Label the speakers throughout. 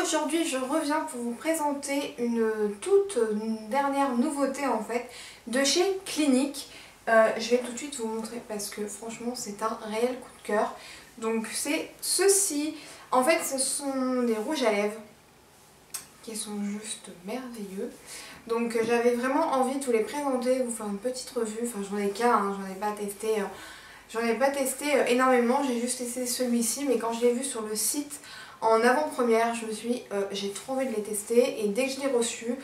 Speaker 1: aujourd'hui je reviens pour vous présenter une toute dernière nouveauté en fait de chez Clinique. Je vais tout de suite vous montrer parce que franchement c'est un réel coup de cœur. Donc c'est ceci, en fait ce sont des rouges à lèvres qui sont juste merveilleux. Donc j'avais vraiment envie de vous les présenter, vous faire une petite revue, enfin j'en ai qu'un, hein, j'en ai pas testé énormément, j'ai juste testé celui-ci, mais quand je l'ai vu sur le site en avant-première, je me suis dit j'ai trop envie de les tester, et dès que je l'ai reçu,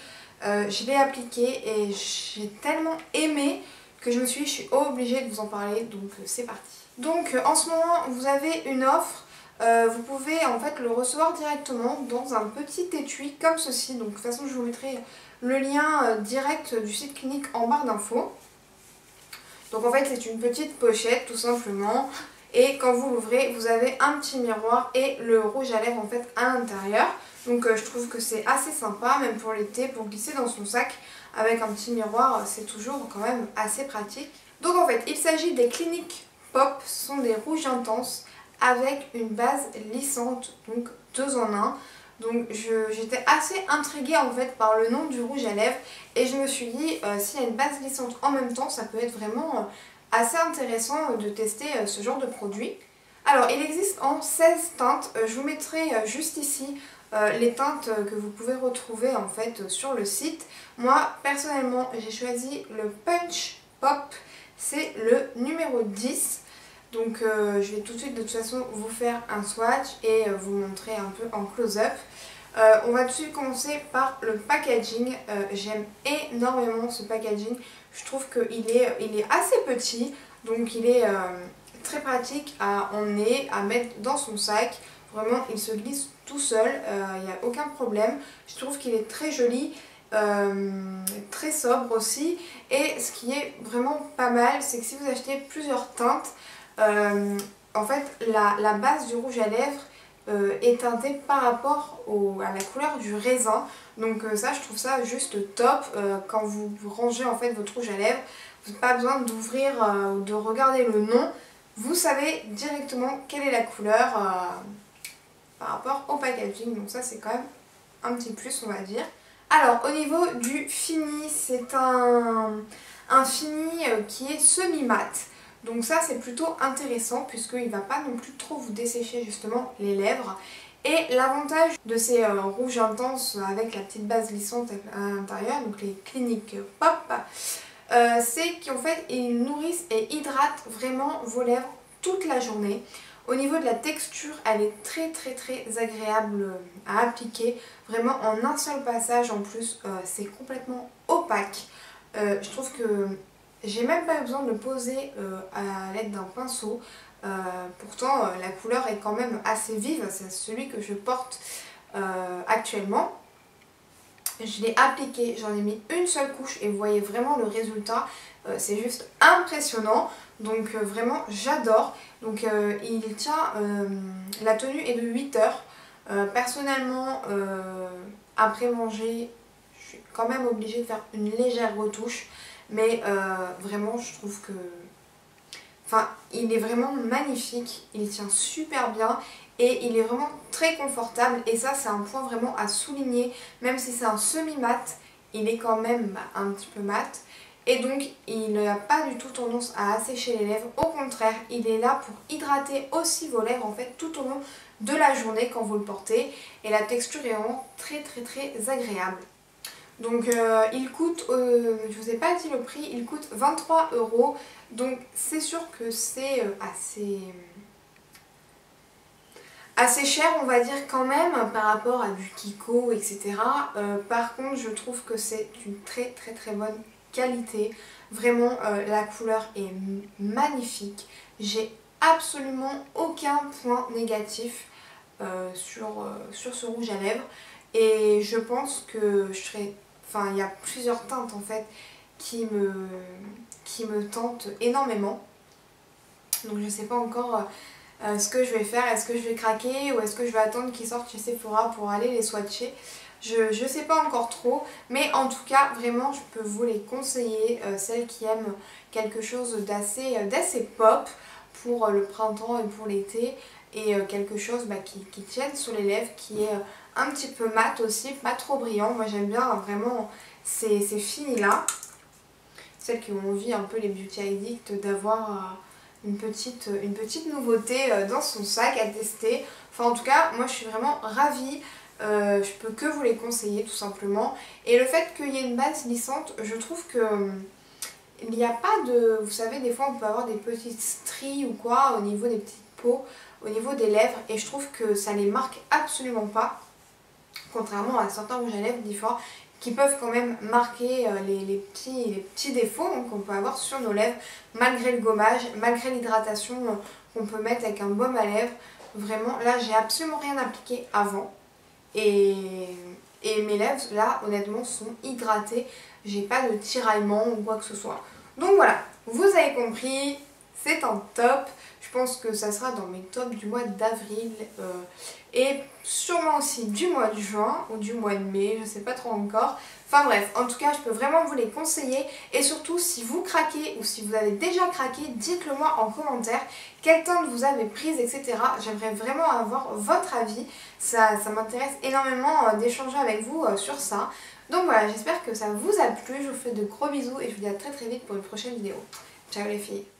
Speaker 1: je l'ai appliqué et j'ai tellement aimé que je me suis dit je suis obligée de vous en parler, donc c'est parti. Donc en ce moment vous avez une offre, vous pouvez en fait le recevoir directement dans un petit étui comme ceci, donc de toute façon je vous mettrai le lien direct du site Clinique en barre d'infos. Donc en fait c'est une petite pochette tout simplement, et quand vous l'ouvrez vous avez un petit miroir et le rouge à lèvres en fait à l'intérieur. Donc je trouve que c'est assez sympa, même pour l'été, pour glisser dans son sac avec un petit miroir, c'est toujours quand même assez pratique. Donc en fait il s'agit des Clinique Pop, ce sont des rouges intenses avec une base lissante, donc 2 en 1. Donc j'étais assez intriguée en fait par le nom du rouge à lèvres, et je me suis dit s'il y a une base lissante en même temps, ça peut être vraiment assez intéressant de tester ce genre de produit. Alors il existe en 16 teintes, je vous mettrai juste ici les teintes que vous pouvez retrouver en fait sur le site. Moi personnellement j'ai choisi le Punch Pop, c'est le numéro 10. Donc je vais tout de suite de toute façon vous faire un swatch et vous montrer un peu en close-up. On va tout de suite commencer par le packaging. J'aime énormément ce packaging. Je trouve qu'il est assez petit, donc il est très pratique à emmener, à mettre dans son sac. Vraiment il se glisse tout seul, il n'y a aucun problème. Je trouve qu'il est très joli. Très sobre aussi, et ce qui est vraiment pas mal, c'est que si vous achetez plusieurs teintes, en fait la base du rouge à lèvres est teintée par rapport à la couleur du raisin. Donc ça je trouve ça juste top. Quand vous rangez en fait votre rouge à lèvres, vous n'avez pas besoin d'ouvrir ou de regarder le nom, vous savez directement quelle est la couleur par rapport au packaging. Donc ça c'est quand même un petit plus, on va dire. Alors au niveau du fini, c'est un fini qui est semi-mat. Donc ça c'est plutôt intéressant puisqu'il ne va pas non plus trop vous dessécher justement les lèvres. Et l'avantage de ces rouges intenses avec la petite base lissante à l'intérieur, donc les Clinique Pop, c'est qu'en fait ils nourrissent et hydratent vraiment vos lèvres toute la journée. Au niveau de la texture, elle est très agréable à appliquer. Vraiment en un seul passage en plus, c'est complètement opaque. Je trouve que j'ai même pas besoin de le poser à l'aide d'un pinceau. Pourtant la couleur est quand même assez vive, c'est celui que je porte actuellement. Je l'ai appliqué, j'en ai mis une seule couche et vous voyez vraiment le résultat, c'est juste impressionnant. Donc vraiment j'adore. Donc il tient, la tenue est de 8 heures. Personnellement après manger je suis quand même obligée de faire une légère retouche, mais vraiment je trouve que il est vraiment magnifique, il tient super bien et il est vraiment très confortable, et ça c'est un point vraiment à souligner. Même si c'est un semi-mat, il est quand même un petit peu mat, et donc il n'a pas du tout tendance à assécher les lèvres. Au contraire, il est là pour hydrater aussi vos lèvres en fait tout au long de la journée quand vous le portez, et la texture est vraiment très agréable. Donc il coûte, je vous ai pas dit le prix, il coûte 23 €. Donc c'est sûr que c'est assez cher on va dire quand même par rapport à du Kiko, etc. Par contre je trouve que c'est une très bonne qualité. Vraiment la couleur est magnifique. J'ai absolument aucun point négatif sur ce rouge à lèvres, et je pense que je serai... Enfin il y a plusieurs teintes en fait qui me tentent énormément. Donc je sais pas encore ce que je vais faire. Est-ce que je vais craquer ou est-ce que je vais attendre qu'ils sortent chez Sephora pour aller les swatcher? Je sais pas encore trop, mais en tout cas vraiment je peux vous les conseiller, celles qui aiment quelque chose d'assez pop, pour le printemps et pour l'été. Et quelque chose qui tienne sur les lèvres, qui est un petit peu mat aussi, pas trop brillant. Moi j'aime bien vraiment ces finis là, celles qui ont envie un peu les beauty addicts d'avoir une petite nouveauté dans son sac à tester. Enfin en tout cas moi je suis vraiment ravie, je peux que vous les conseiller tout simplement. Et le fait qu'il y ait une base lissante, je trouve que il n'y a pas de... Vous savez des fois on peut avoir des petites stries ou quoi au niveau des petites peaux, au niveau des lèvres, et je trouve que ça les marque absolument pas, contrairement à certains rouges à lèvres différents qui peuvent quand même marquer les petits défauts qu'on peut avoir sur nos lèvres malgré le gommage, malgré l'hydratation qu'on peut mettre avec un baume à lèvres. Vraiment là j'ai absolument rien appliqué avant et mes lèvres là honnêtement sont hydratées, j'ai pas de tiraillement ou quoi que ce soit. Donc voilà, vous avez compris, c'est un top. Je pense que ça sera dans mes tops du mois d'avril et sûrement aussi du mois de juin ou du mois de mai, je sais pas trop encore. Enfin bref, en tout cas je peux vraiment vous les conseiller, et surtout si vous craquez ou si vous avez déjà craqué, dites-le moi en commentaire, quelle teinte vous avez prise, etc. J'aimerais vraiment avoir votre avis, ça m'intéresse énormément d'échanger avec vous sur ça. Donc voilà, j'espère que ça vous a plu, je vous fais de gros bisous et je vous dis à très vite pour une prochaine vidéo. Ciao les filles!